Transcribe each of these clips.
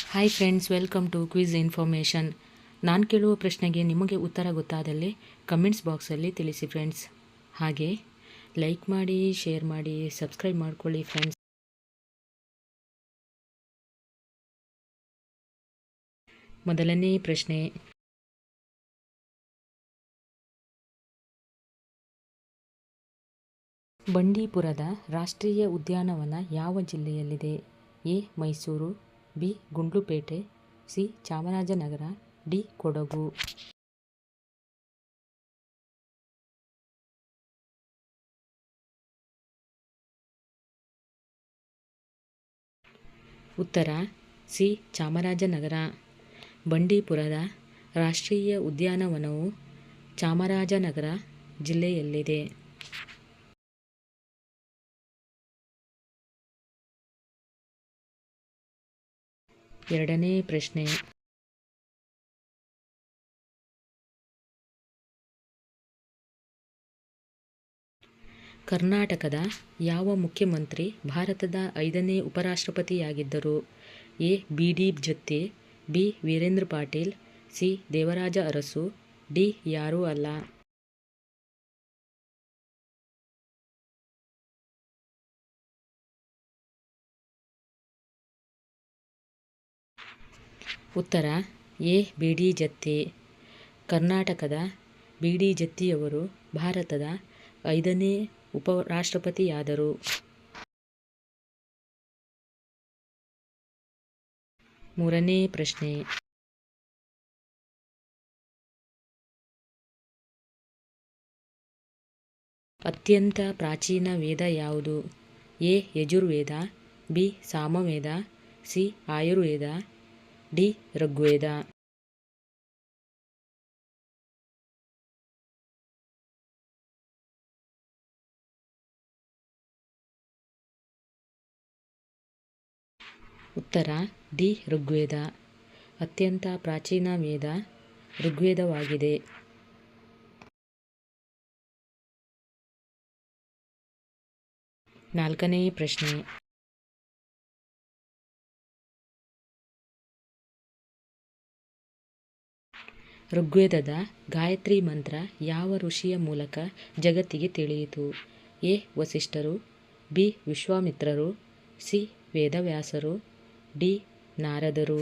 Hi friends, welcome to quiz information. ನಾನು ಕೇಳುವ ಪ್ರಶ್ನೆಗೆ ನಿಮಗೆ ಉತ್ತರ ಗೊತ್ತಾದಲ್ಲಿ ಕಮೆಂಟ್ಸ್ ಬಾಕ್ಸಲ್ಲಿ ತಿಳಿಸಿ ಫ್ರೆಂಡ್ಸ್. ಹಾಗೆ ಲೈಕ್ ಮಾಡಿ, ಶೇರ್ ಮಾಡಿ, ಸಬ್ಸ್ಕ್ರೈಬ್ ಮಾಡ್ಕೊಳ್ಳಿ ಫ್ರೆಂಡ್ಸ್. ಮೊದಲನೇ ಪ್ರಶ್ನೆ, ಬಂಡೀಪುರದ ರಾಷ್ಟ್ರೀಯ ಉದ್ಯಾನವನ ಯಾವ ಜಿಲ್ಲೆಯಲ್ಲಿದೆ? A. Mysuru, B. Gundlupete, C. Chamarajanagar, D. Kodagu. ಉತ್ತರ ಸಿ. ಚಾಮರಾಜನಗರ. ಬಂಡೀಪುರದ ರಾಷ್ಟ್ರೀಯ ಉದ್ಯಾನವನವು ಚಾಮರಾಜನಗರ ಜಿಲ್ಲೆಯಲ್ಲಿದೆ. ಎರಡನೇ ಪ್ರಶ್ನೆ, ಕರ್ನಾಟಕದ ಯಾವ ಮುಖ್ಯಮಂತ್ರಿ ಭಾರತದ 5ನೇ ಉಪರಾಷ್ಟ್ರಪತಿಯಾಗಿದ್ದರು? A. B. D. Jatti, B. Veerendra Patil, C. Devaraja Urs, D. ಯಾರೂ ಅಲ್ಲ. ಉತ್ತರ ಎ. ಬಿ. ಡಿ. ಜತ್ತಿ. ಕರ್ನಾಟಕದ ಬಿ. ಡಿ. ಜತ್ತಿಯವರು ಭಾರತದ 5ನೇ ಉಪರಾಷ್ಟ್ರಪತಿಯಾದರು. ಮೂರನೇ ಪ್ರಶ್ನೆ, ಅತ್ಯಂತ ಪ್ರಾಚೀನ ವೇದ ಯಾವುದು? A. Yajurveda, B. Samaveda, C. Ayurveda, D. Rigveda. ಉತ್ತರ ಡಿ. ಋಗ್ವೇದ. ಅತ್ಯಂತ ಪ್ರಾಚೀನ ವೇದ ಋಗ್ವೇದವಾಗಿದೆ. ನಾಲ್ಕನೇ ಪ್ರಶ್ನೆ, ಋಗ್ವೇದದ ಗಾಯತ್ರಿ ಮಂತ್ರ ಯಾವ ಋಷಿಯ ಮೂಲಕ ಜಗತ್ತಿಗೆ ತಿಳಿಯಿತು? ಎ. ವಸಿಷ್ಠರು, ಬಿ. ವಿಶ್ವಾಮಿತ್ರರು, ಸಿ. ವೇದವ್ಯಾಸರು, ಡಿ. ನಾರದರು.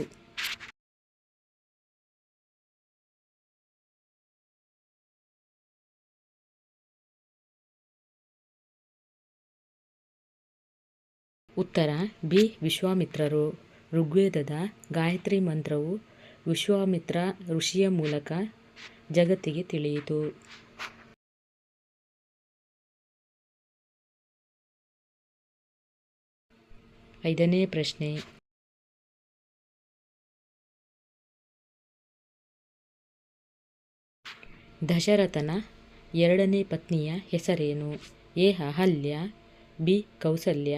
ಉತ್ತರ ಬಿ. ವಿಶ್ವಾಮಿತ್ರರು. ಋಗ್ವೇದದ ಗಾಯತ್ರಿ ಮಂತ್ರವು ವಿಶ್ವಾಮಿತ್ರ ಋಷಿಯ ಮೂಲಕ ಜಗತ್ತಿಗೆ ತಿಳಿಯಿತು. ಐದನೇ ಪ್ರಶ್ನೆ, ದಶರಥನ 2ನೇ ಪತ್ನಿಯ ಹೆಸರೇನು? A. Ahalya, B. Kausalya,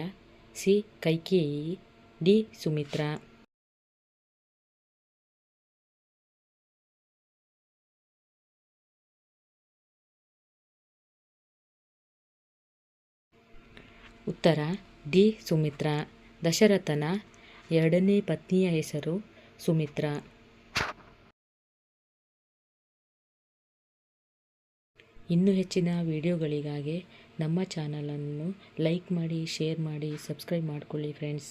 C. Kaikeyi, D. Sumitra. ಉತ್ತರ ಡಿ. ಸುಮಿತ್ರಾ. ದಶರಥನ 2ನೇ ಪತ್ನಿಯ ಹೆಸರು ಸುಮಿತ್ರಾ. ಇನ್ನೂ ಹೆಚ್ಚಿನ ವಿಡಿಯೋಗಳಿಗಾಗಿ ನಮ್ಮ ಚಾನಲನ್ನು ಲೈಕ್ ಮಾಡಿ, ಶೇರ್ ಮಾಡಿ, ಸಬ್ಸ್ಕ್ರೈಬ್ ಮಾಡಿಕೊಳ್ಳಿ ಫ್ರೆಂಡ್ಸ್.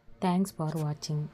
Thanks for watching.